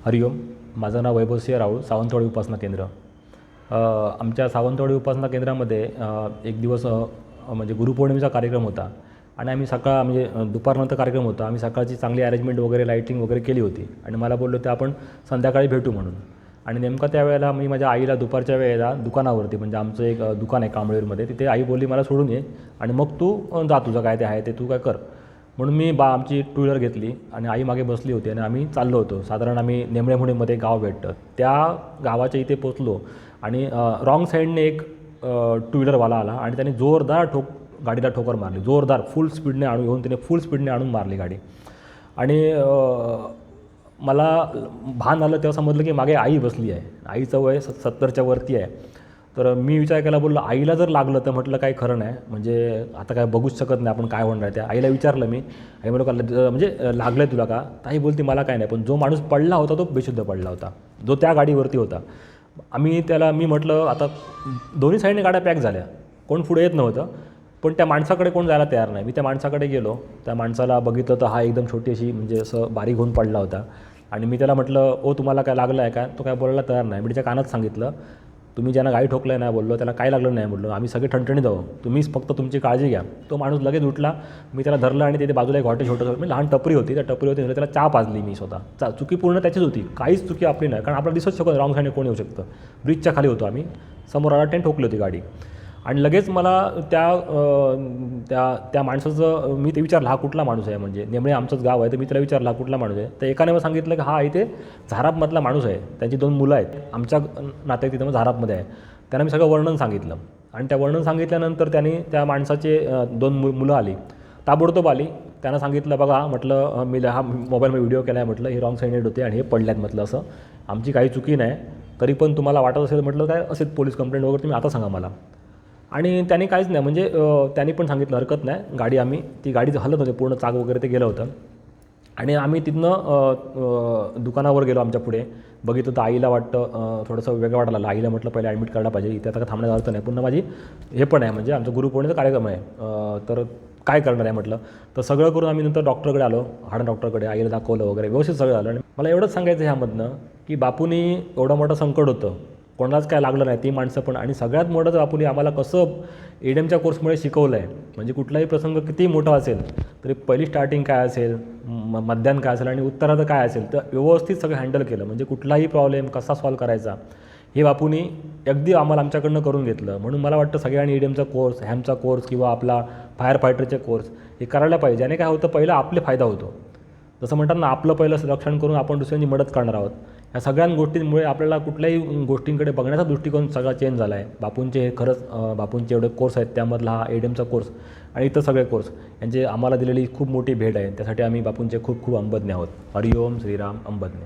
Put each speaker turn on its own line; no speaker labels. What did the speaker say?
हरिओम. माझं नाव वैभव सिंह राऊळ, सावंतवाडी उपासना केंद्र. आमच्या सावंतवाडी उपासना केंद्रामध्ये एक दिवस म्हणजे गुरुपौर्णिमेचा कार्यक्रम होता आणि आम्ही दुपारनंतर कार्यक्रम होता. आम्ही सकाळची चांगली अरेंजमेंट वगैरे, लाईटिंग वगैरे केली होती आणि मला बोललो ते आपण संध्याकाळी भेटू म्हणून. आणि नेमकं त्यावेळेला मी माझ्या आईला दुपारच्या वेळेला दुकानावरती, म्हणजे आमचं एक दुकान आहे कांबळेरमध्ये, तिथे आई बोलली मला सोडून ये आणि मग तू जा, तुझं काय ते आहे ते तू काय कर. म्हणून मी आमची टू व्हीलर घेतली आणि आई मागे बसली होती आणि आम्ही चाललो होतो. साधारण आम्ही नेमळेमुणेमध्ये गाव भेटतं, त्या गावाच्या इथे पोचलो आणि रॉंग साईडने एक टू व्हीलरवाला आला आणि त्याने जोरदार गाडीला ठोकर मारली, जोरदार फुल स्पीडने त्याने फुल स्पीडने आणून मारली गाडी. आणि मला भान आलं तेव्हा समजलं की मागे आई बसली आहे. आईचं वय 70च्या वरती आहे. तर मी विचार केला, बोललो आईला जर लागलं तर म्हटलं काही खरं नाही, म्हणजे आता काय बघूच शकत नाही आपण, काय होणार आहे. त्या आईला विचारलं मी, आई म्हणलं का म्हणजे लागलं आहे तुला का. ताई बोलती मला काय नाही, पण जो माणूस पडला होता तो बेशुद्ध पडला होता, जो त्या गाडीवरती होता. मी म्हटलं आता दोन्ही साईडने गाड्या पॅक झाल्या, कोण पुढे येत नव्हतं, पण त्या माणसाकडे कोण जायला तयार नाही. मी त्या माणसाकडे गेलो, त्या माणसाला बघितलं तर हा एकदम छोटी अशी म्हणजे असं बारीक होऊन पडला होता. आणि मी त्याला म्हटलं ओ तुम्हाला काय लागलं आहे का. तो काय बोलायला तयार नाही. मी त्याच्या कानात सांगितलं तुम्ही ज्यांना गाडी ठोकलं आहे नाही बोललो, त्याला काय लागलं नाही बोललो, आम्ही सगळे ठणठणीत आहोत, तुम्हीच फक्त तुमची काळजी घ्या. तो माणूस लगेच उठला. मी त्याला धरलं आणि तिथे बाजूला एक हॉटेल छोटं मी लहान टपरी होती, त्या टपरीवरती त्याला चहा पाजली मी स्वतः. चुकी पूर्ण त्याचीच होती, काहीच चुकी आपली नाही, कारण आपल्याला दिसत शकत रॉंग साईडने कोण येऊ शकतं. ब्रिजच्या खाली होतो आम्ही, समोर आला टेन ठोकली होती गाडी. आणि लगेच मला त्या माणसाचं मी ते विचारलं हा कुठला माणूस आहे, म्हणजे नेमळे आमचंच गाव आहे. तर मी त्याला विचारला हा कुठला माणूस आहे. तर एकाने मग सांगितलं की हा इथे झारापमधला माणूस आहे, त्यांची 2 मुलं आहेत, आमच्या नात्यात तिथं मग झारापमध्ये आहे. त्यांना मी सगळं वर्णन सांगितलं आणि त्या वर्णन सांगितल्यानंतर त्यांनी त्या माणसाचे 2 मुलं आली, ताबडतोब आली. त्यांना सांगितलं बघा म्हटलं मी हा मोबाईलमध्ये व्हिडिओ केला आहे, म्हटलं हे रॉंग साईडेड होते आणि हे पडल्यात, म्हटलं असं आमची काही चुकी नाही, तरी पण तुम्हाला वाटत असेल म्हटलं काय असेल पोलीस कंप्लेंट वगैरे तुम्ही आता सांगा मला. आणि त्यांनी काहीच नाही, म्हणजे त्यांनी पण सांगितलं हरकत नाही. ती गाडी हलत होते, पूर्ण चाक वगैरे ते गेलं होतं. आणि आम्ही तिथनं दुकानावर गेलो. आमच्या पुढे बघितलं तर आईला वाटतं थोडंसं वेगळं वाटायला लागलं. आईला म्हटलं पहिले ॲडमिट करायला पाहिजे, इथे आता का थांबण्याचा अर्थ नाही, पुन्हा माझी हे पण आहे म्हणजे आमचं गुरुपौर्णिमेचा कार्यक्रम आहे, तर काय करणार आहे म्हटलं. तर सगळं करून आम्ही नंतर डॉक्टरकडे आलो, हाड डॉक्टरकडे, आईला दाखवलं वगैरे, व्यवस्थित सगळं आलं. आणि मला एवढंच सांगायचं ह्यामधनं की बापूंनी एवढं मोठं संकट होतं, कोणालाच काय लागलं नाही, ती माणसं पण. आणि सगळ्यात मोठं बापूंनी आम्हाला कसं एडमच्या कोर्समुळे शिकवलं आहे, म्हणजे कुठलाही प्रसंग किती मोठा असेल तरी पहिली स्टार्टिंग काय असेल, मध्यान काय असेल आणि उत्तरार्ध काय असेल, तर व्यवस्थित सगळं हँडल केलं. म्हणजे कुठलाही प्रॉब्लेम कसा सॉल्व करायचा हे बापूंनी अगदी आम्हाला आमच्याकडनं करून घेतलं. म्हणून मला वाटतं सगळ्यांनी ईडीएमचा कोर्स, हॅमचा कोर्स किंवा आपला फायर फायटरचे कोर्स हे करायला पाहिजे. ज्याने काय होतं, पहिलं आपले फायदा होतो. जसं म्हणतात ना, आपलं पहिलं रक्षण करून आपण दुसऱ्यांची मदत करणार आहोत. ह्या सगळ्या गोष्टींमुळे आपल्याला कुठल्याही गोष्टींकडे बघण्याचा दृष्टिकोन सगळा चेंज झाला आहे. बापूंचे हे खरंच बापूंचे एवढे कोर्स आहेत, त्यामधला हा एडीएमचा कोर्स आणि इतर सगळे कोर्स यांचे आम्हाला दिलेली खूप मोठी भेट आहे. त्यासाठी आम्ही बापूंचे खूप खूप अंबज्ञ आहोत. हरिओम श्रीराम अंबज्ञ.